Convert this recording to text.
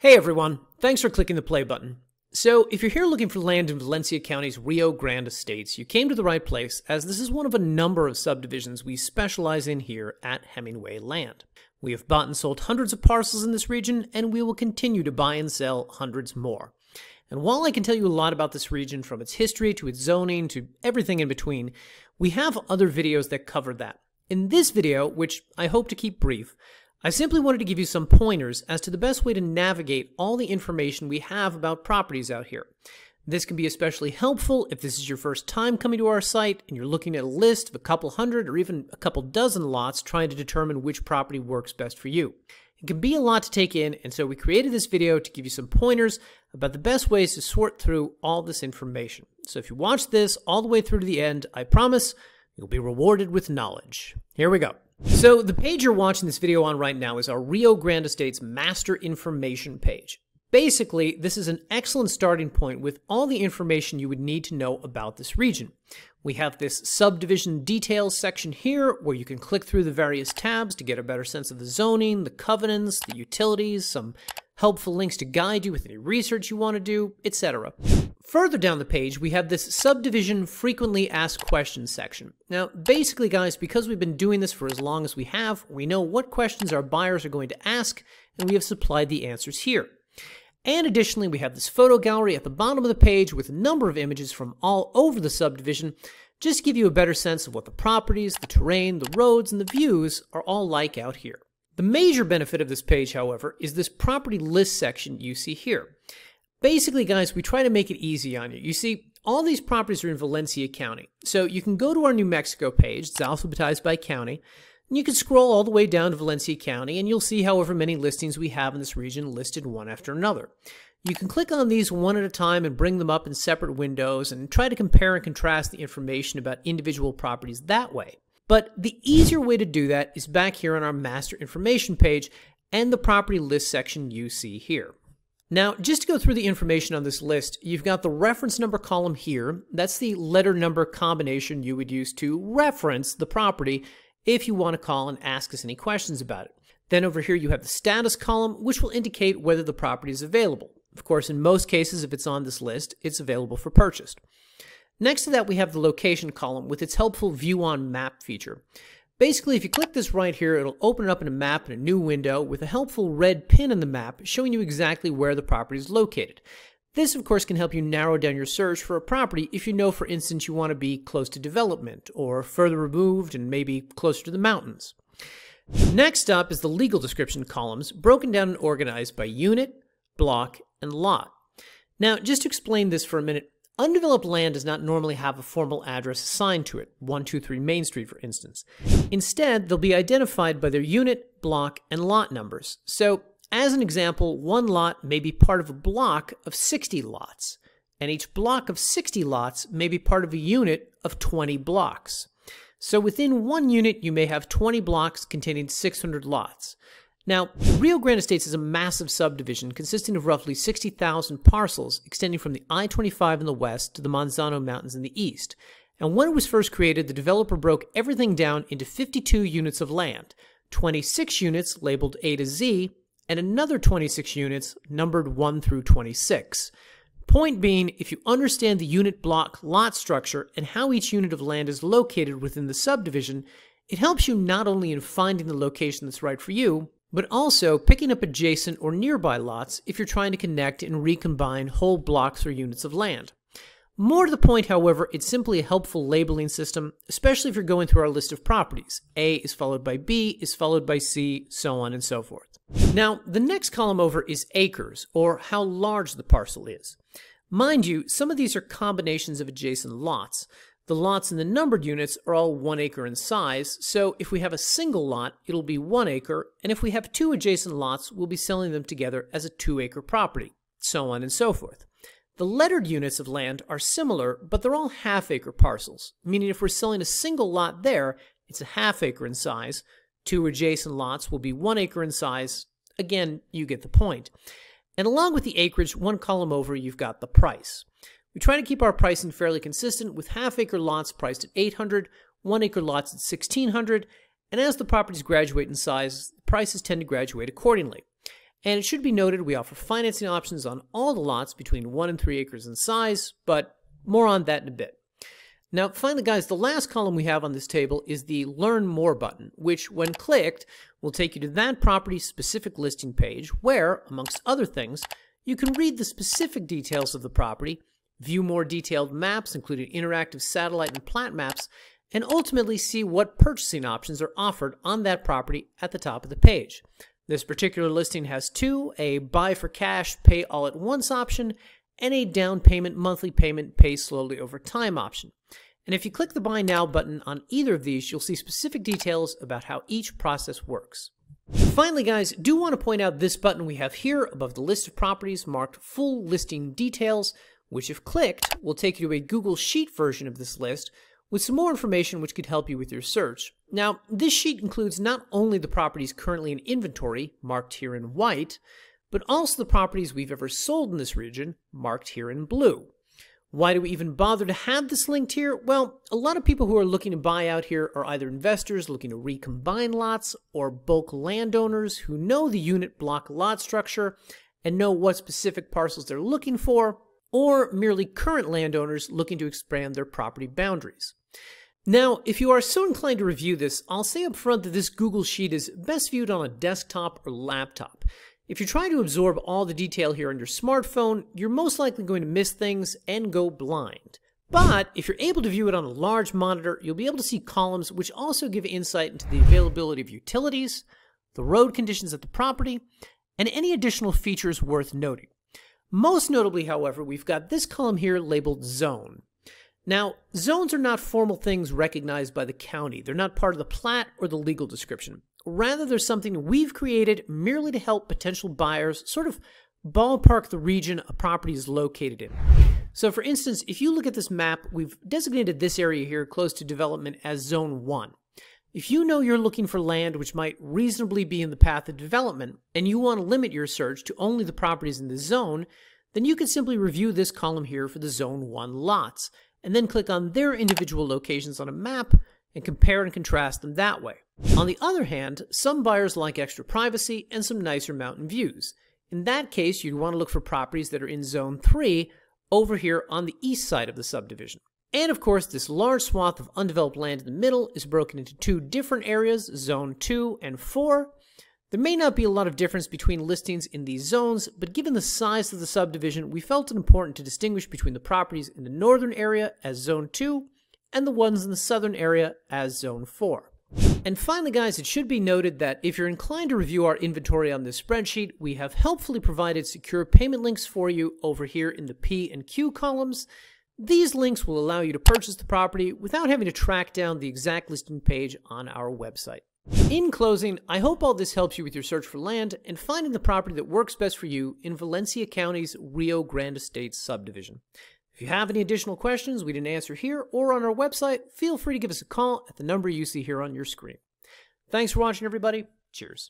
Hey everyone, thanks for clicking the play button. So, if you're here looking for land in Valencia County's Rio Grande estates, you came to the right place, as this is one of a number of subdivisions we specialize in here at Hemingway Land. We have bought and sold hundreds of parcels in this region, and we will continue to buy and sell hundreds more. And while I can tell you a lot about this region, from its history to its zoning to everything in between, we have other videos that cover that. In this video, which I hope to keep brief, I simply wanted to give you some pointers as to the best way to navigate all the information we have about properties out here. This can be especially helpful if this is your first time coming to our site and you're looking at a list of a couple hundred or even a couple dozen lots trying to determine which property works best for you. It can be a lot to take in, and so we created this video to give you some pointers about the best ways to sort through all this information. So if you watch this all the way through to the end, I promise you'll be rewarded with knowledge. Here we go. So the page you're watching this video on right now is our Rio Grande Estates Master Information page. Basically, this is an excellent starting point with all the information you would need to know about this region. We have this subdivision details section here where you can click through the various tabs to get a better sense of the zoning, the covenants, the utilities, some helpful links to guide you with any research you want to do, etc. Further down the page, we have this subdivision frequently asked questions section. Now, basically, guys, because we've been doing this for as long as we have, we know what questions our buyers are going to ask, and we have supplied the answers here. And additionally, we have this photo gallery at the bottom of the page with a number of images from all over the subdivision, just to give you a better sense of what the properties, the terrain, the roads, and the views are all like out here. The major benefit of this page, however, is this property list section you see here. Basically, guys, we try to make it easy on you. You see, all these properties are in Valencia County. So you can go to our New Mexico page, it's alphabetized by county, and you can scroll all the way down to Valencia County, and you'll see however many listings we have in this region listed one after another. You can click on these one at a time and bring them up in separate windows and try to compare and contrast the information about individual properties that way. But the easier way to do that is back here on our Master Information page and the property list section you see here. Now, just to go through the information on this list, you've got the reference number column here. That's the letter number combination you would use to reference the property if you want to call and ask us any questions about it. Then over here you have the status column, which will indicate whether the property is available. Of course, in most cases, if it's on this list, it's available for purchase. Next to that, we have the location column with its helpful View on Map feature. Basically, if you click this right here, it'll open it up in a map in a new window with a helpful red pin in the map showing you exactly where the property is located. This, of course, can help you narrow down your search for a property if you know, for instance, you want to be close to development or further removed and maybe closer to the mountains. Next up is the legal description columns, broken down and organized by unit, block, and lot. Now, just to explain this for a minute, undeveloped land does not normally have a formal address assigned to it, 123 Main Street, for instance. Instead, they'll be identified by their unit, block, and lot numbers. So, as an example, one lot may be part of a block of 60 lots, and each block of 60 lots may be part of a unit of 20 blocks. So within one unit, you may have 20 blocks containing 600 lots. Now, Rio Grande Estates is a massive subdivision consisting of roughly 60,000 parcels extending from the I-25 in the west to the Manzano Mountains in the east. And when it was first created, the developer broke everything down into 52 units of land, 26 units labeled A to Z, and another 26 units numbered 1 through 26. Point being, if you understand the unit block lot structure and how each unit of land is located within the subdivision, it helps you not only in finding the location that's right for you, but also picking up adjacent or nearby lots if you're trying to connect and recombine whole blocks or units of land. More to the point, however, it's simply a helpful labeling system, especially if you're going through our list of properties. A is followed by B, is followed by C, so on and so forth. Now, the next column over is acres, or how large the parcel is. Mind you, some of these are combinations of adjacent lots. The lots in the numbered units are all 1 acre in size, so if we have a single lot, it'll be 1 acre, and if we have 2 adjacent lots, we'll be selling them together as a 2-acre property, so on and so forth. The lettered units of land are similar, but they're all half-acre parcels, meaning if we're selling a single lot there, it's a half-acre in size. 2 adjacent lots will be 1 acre in size. Again, you get the point. And along with the acreage, one column over, you've got the price. We try to keep our pricing fairly consistent, with half-acre lots priced at $800, 1-acre lots at $1,600, and as the properties graduate in size, the prices tend to graduate accordingly. And it should be noted we offer financing options on all the lots between 1 and 3 acres in size, but more on that in a bit. Now, finally, guys, the last column we have on this table is the Learn More button, which, when clicked, will take you to that property's specific listing page where, amongst other things, you can read the specific details of the property, view more detailed maps, including interactive satellite and plat maps, and ultimately see what purchasing options are offered on that property at the top of the page. This particular listing has two: a buy for cash, pay all at once option, and a down payment, monthly payment, pay slowly over time option. And if you click the Buy Now button on either of these, you'll see specific details about how each process works. Finally, guys, do want to point out this button we have here above the list of properties marked Full Listing Details, which, if clicked, will take you to a Google Sheet version of this list with some more information which could help you with your search. Now, this sheet includes not only the properties currently in inventory, marked here in white, but also the properties we've ever sold in this region, marked here in blue. Why do we even bother to have this linked here? Well, a lot of people who are looking to buy out here are either investors looking to recombine lots or bulk landowners who know the unit block lot structure and know what specific parcels they're looking for, or merely current landowners looking to expand their property boundaries. Now, if you are so inclined to review this, I'll say up front that this Google Sheet is best viewed on a desktop or laptop. If you try to absorb all the detail here on your smartphone, you're most likely going to miss things and go blind. But if you're able to view it on a large monitor, you'll be able to see columns which also give insight into the availability of utilities, the road conditions at the property, and any additional features worth noting. Most notably, however, we've got this column here labeled Zone. Now, zones are not formal things recognized by the county. They're not part of the plat or the legal description. Rather, they're something we've created merely to help potential buyers sort of ballpark the region a property is located in. So, for instance, if you look at this map, we've designated this area here close to development as Zone 1. If you know you're looking for land which might reasonably be in the path of development, and you want to limit your search to only the properties in the zone, then you can simply review this column here for the Zone 1 lots, and then click on their individual locations on a map and compare and contrast them that way. On the other hand, some buyers like extra privacy and some nicer mountain views. In that case, you'd want to look for properties that are in Zone 3 over here on the east side of the subdivision. And of course, this large swath of undeveloped land in the middle is broken into two different areas, Zone 2 and 4. There may not be a lot of difference between listings in these zones, but given the size of the subdivision, we felt it important to distinguish between the properties in the northern area as Zone 2 and the ones in the southern area as Zone 4. And finally, guys, it should be noted that if you're inclined to review our inventory on this spreadsheet, we have helpfully provided secure payment links for you over here in the P and Q columns. These links will allow you to purchase the property without having to track down the exact listing page on our website. In closing, I hope all this helps you with your search for land and finding the property that works best for you in Valencia County's Rio Grande Estates subdivision. If you have any additional questions we didn't answer here or on our website, feel free to give us a call at the number you see here on your screen. Thanks for watching, everybody. Cheers.